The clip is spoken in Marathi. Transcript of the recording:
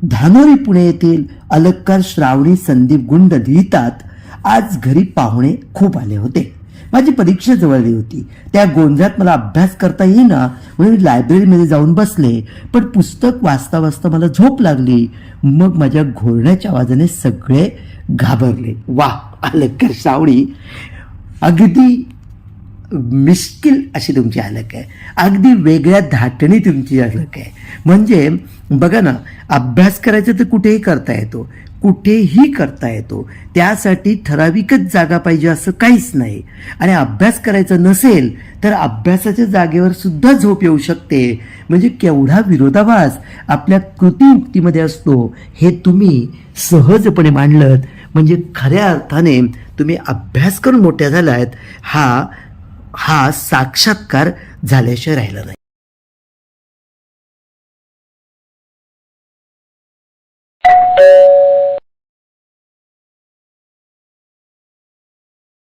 धानोरी पुणे येथील अलंकार श्रावणी संदीप गुंड लिहितात, आज घरी पाहुणे खूप आले होते. माझी परीक्षा जवळली होती. त्या गोंधळात मला अभ्यास करता येईना म्हणून लायब्ररीमध्ये जाऊन बसले. पण पुस्तक वाचता वाचता मला झोप लागली. मग माझ्या घोरण्याच्या आवाजाने सगळे घाबरले. वा, अलंकार श्रावणी, अगदी मिश्किल अशी तुमची अलक आहे. अगदी वेगळ्या धाटणी तुमची अलक आहे. म्हणजे बघा ना, अभ्यास करायचं तर कुठेही करता येतो, कुठेही करता येतो. त्यासाठी ठराविकच जागा पाहिजे असं काहीच नाही. आणि अभ्यास करायचा नसेल तर अभ्यासाच्या जागेवर सुद्धा झोप येऊ शकते. म्हणजे केवढा विरोधाभास आपल्या कृतीयुक्तीमध्ये असतो हे तुम्ही सहजपणे मांडलत. म्हणजे खऱ्या अर्थाने तुम्ही अभ्यास करून मोठ्या झालात हा साक्षात्कार झाल्याशिवाय राहिला नाही.